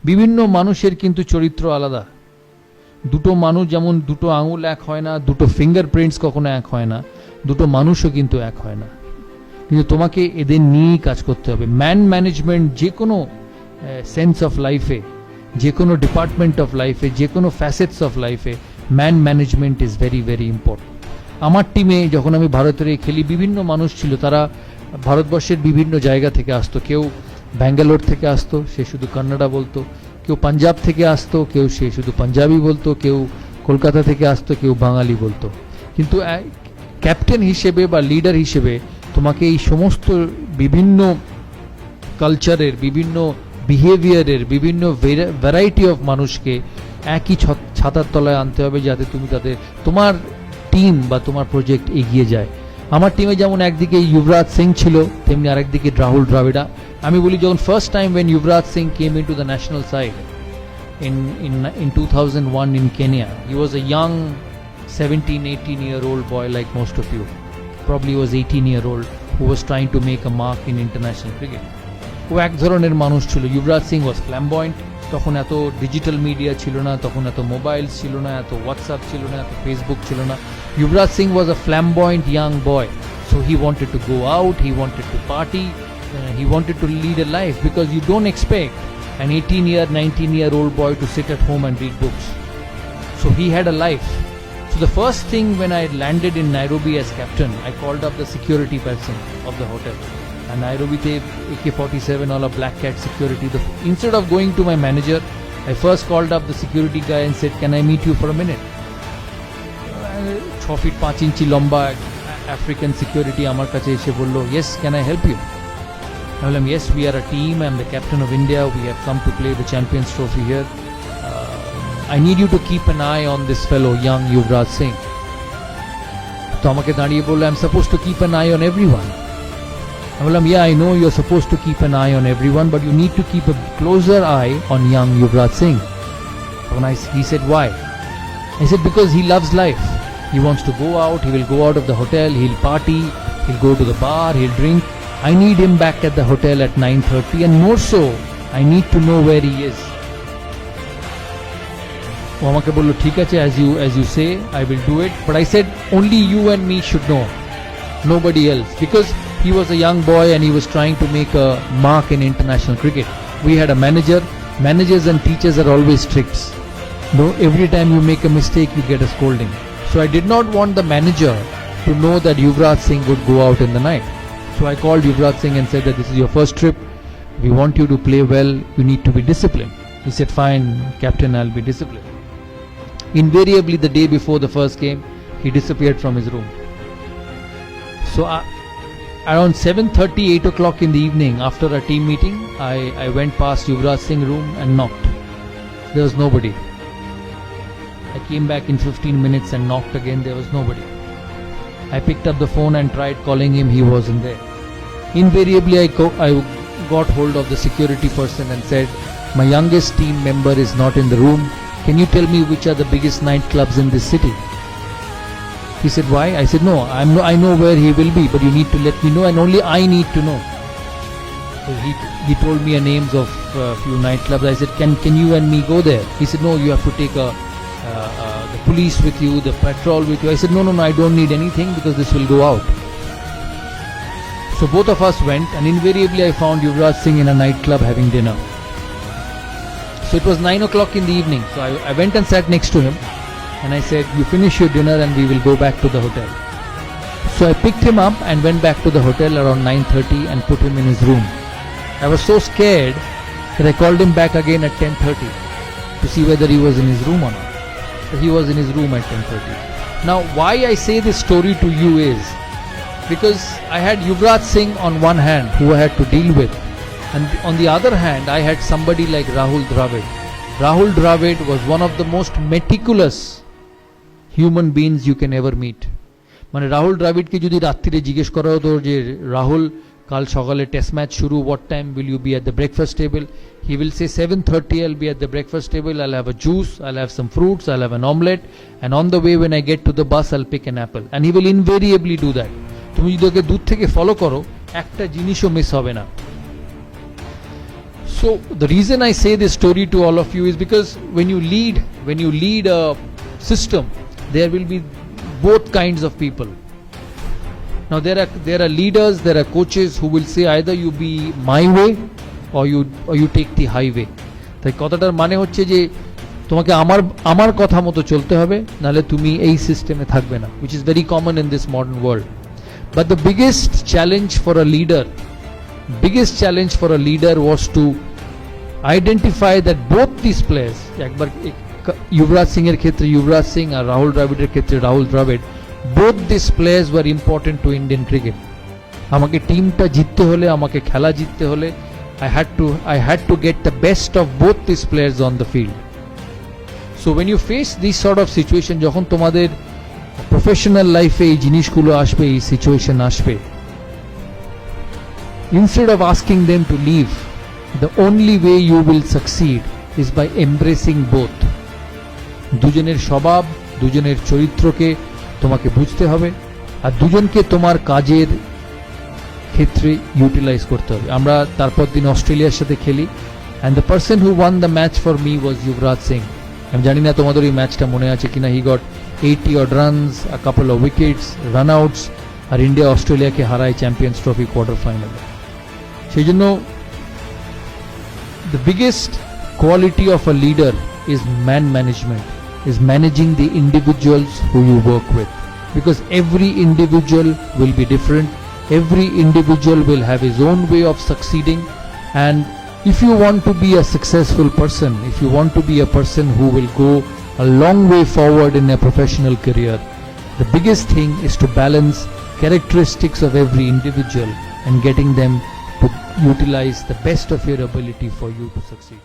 বিভিন্ন মানুষের কিন্তু চরিত্র আলাদা। দুটো মানুষ যেমন দুটো আঙুল এক হয় না, দুটো ফিঙ্গারপ্রিন্টস কখনো এক হয় না, দুটো মানুষও কিন্তু এক হয় না। কিন্তু তোমাকে এদের নিয়েই কাজ করতে হবে। ম্যান ম্যানেজমেন্ট যে কোনো সেন্স অফ লাইফে, যে কোনো ডিপার্টমেন্ট অফ লাইফে, যে কোনো ফ্যাসেটস অফ লাইফে man management is very very important. আমার টিমে যখন আমি ভারতের খেলি, বিভিন্ন মানুষ ছিল, তারা ভারতবর্ষের বিভিন্ন জায়গা থেকে আসতো। কেউ ব্যাঙ্গালোর থেকে আসতো, সে শুধু কন্নড়া বলতো। কেউ পাঞ্জাব থেকে আসতো, কেউ সে শুধু পাঞ্জাবি বলতো। কেউ কলকাতা থেকে আসতো, কেউ বাঙালি বলতো। কিন্তু ক্যাপ্টেন হিসেবে বা লিডার হিসেবে তোমাকে এই সমস্ত বিভিন্ন কালচারের, বিভিন্ন বিহেভিয়ারের, বিভিন্ন ভ্যারাইটি অফ মানুষকে একই ছাতার তলায় আনতে হবে, যাতে তুমি তোমার টিম বা তোমার প্রজেক্ট এগিয়ে যায়। আমার টিমে যেমন একদিকে যুবরাজ সিং ছিল, তেমনি আরেকদিকে রাহুল দ্রাবিড়া। আমি বলি, যখন first time when Yuvraj Singh came into the national side in 2001 in Kenya, he was a young 17-18-year-old boy like most of you. Probably was 18-year-old who was trying to make a mark in international cricket. ও এক ধরনের মানুষ ছিল। যুবরাজ সিং ওয়াজ flamboyant. তখন এত digital media ছিল না, তখন এত মোবাইল ছিল না, এত হোয়াটসঅ্যাপ ছিল না, এত ফেসবুক ছিল না। Yuvraj Singh was a flamboyant young boy, so he wanted to go out, he wanted to party, he wanted to lead a life, because you don't expect an 19-year-old boy to sit at home and read books. So he had a life. So the first thing when I landed in Nairobi as captain, I called up the security person of the hotel. And Nairobi te AK-47 all a black cat security. Instead of going to my manager, I first called up the security guy and said, "Can I meet you for a minute?" 6 feet 5 inch লম্বা African security আমার কাছে এসে বলল, "Yes, can I help you?" I told him, "Yes, we are a team. I'm the captain of India. We have come to play the Champions Trophy here. I need you to keep an eye on this fellow, young Yuvraj Singh." তো আমাকে দাঁড়িয়ে বলল, "I'm supposed to keep an eye on everyone." I told him, "Yeah, I know you're supposed to keep an eye on everyone, but you need to keep a closer eye on young Yuvraj Singh." He said, "Why?" I said, "Because he loves life. He wants to go out, he will go out of the hotel, he'll party, he'll go to the bar, he'll drink. I need him back at the hotel at 9:30, and more so, I need to know where he is." ও আমাকে বলল, "ঠিক আছে, as you say, I will do it." But I said, "Only you and me should know, nobody else." Because he was a young boy and he was trying to make a mark in international cricket. We had a manager. Managers and teachers are always strict. No, every time you make a mistake, you get a scolding. So I did not want the manager to know that Yuvraj Singh would go out in the night. So I called Yuvraj Singh and said that this is your first trip. We want you to play well. You need to be disciplined. He said, "Fine, captain, I'll be disciplined." Invariably, the day before the first game, he disappeared from his room. So around 7:30, 8 o'clock in the evening, after a team meeting, I went past Yuvraj Singh's room and knocked. There was nobody. I came back in 15 minutes and knocked again. There was nobody. I picked up the phone and tried calling him. He wasn't there. Invariably, I got hold of the security person and said, "My youngest team member is not in the room. Can you tell me which are the biggest nightclubs in this city?" He said, "Why?" I said, "No, I know where he will be, but you need to let me know, and only I need to know." So he told me names of a few nightclubs. I said, can you and me go there?" He said, "No, you have to take the police with you, the patrol with you." I said, no, I don't need anything, because this will go out. So both of us went, and invariably I found Yuvraj Singh in a nightclub having dinner. So it was 9 o'clock in the evening. So I went and sat next to him, and I said, "You finish your dinner and we will go back to the hotel." So I picked him up and went back to the hotel around 9:30 and put him in his room. I was so scared that I called him back again at 10:30 to see whether he was in his room or not. So he was in his room at 10:30. Now, why I say this story to you is because I had Yuvraj Singh on one hand, who I had to deal with, and on the other hand, I had somebody like Rahul Dravid. Rahul Dravid was one of the most meticulous human beings you can ever meet. মানে রাহুল দ্রাবিড়কে যদি রাত্রিরে জিজ্ঞেস করা হতো যে, "রাহুল, কাল সকালে test match শুরু, what time will you be at the breakfast table?" He will say 7:30 I'll be at the breakfast table, I'll have a juice, I'll have some fruits, I'll have an omelette, and on the way when I get to the bus I'll pick an apple. And he will invariably do that. তুমি যদি ওকে দূর থেকে follow করো, একটা জিনিসও miss হবে না। So the reason I say this story to all of you is because when you lead a system, there will be both kinds of people. Now there are leaders, there are coaches who will say either you be my way or you take the highway. তাই কথাটার মানে হচ্ছে যে তোমাকে আমার কথা মতো চলতে হবে, নালে তুমি এই সিস্টেমে থাকবে না, which is very common in this modern world. But the biggest challenge for a leader was to identify that both these players, একবার युवराज सिंह এর ক্ষেত্রে युवराज সিং আর রাহুল দ্রাবিড়ের ক্ষেত্রে Rahul Dravid, both these players were important to Indian cricket. আমাকে টিমটা জিততে হলে, আমাকে খেলা জিততে হলে I had to get the best of both these players on the field. So when you face this sort of situation, যখন তোমাদের প্রফেশনাল লাইফে এই জিনিসগুলো আসবে, এই সিচুয়েশন আসবে, instead of asking them to leave, the only way you will succeed is by embracing both. দুজনের স্বভাব, দুজনের চরিত্রকে তোমাকে বুঝতে হবে আর দুজনকে তোমার কাজের ক্ষেত্রে ইউটিলাইজ করতে হবে। আমরা তারপর দিন অস্ট্রেলিয়ার সাথে খেলি, and the person who won the match for me was Yuvraj Singh. আমি জানি না তোমাদের ওই ম্যাচটা মনে আছে কিনা। He got 80 odd runs, a couple of wickets, run outs, আর ইন্ডিয়া অস্ট্রেলিয়াকে হারায় চ্যাম্পিয়ন্স ট্রফি কোয়ার্টার ফাইনালে। সেই জন্য the biggest quality of a leader is man management, is managing the individuals who you work with, because every individual will be different, every individual will have his own way of succeeding, and if you want to be a successful person, if you want to be a person who will go a long way forward in a professional career, the biggest thing is to balance characteristics of every individual and getting them to utilize the best of your ability for you to succeed.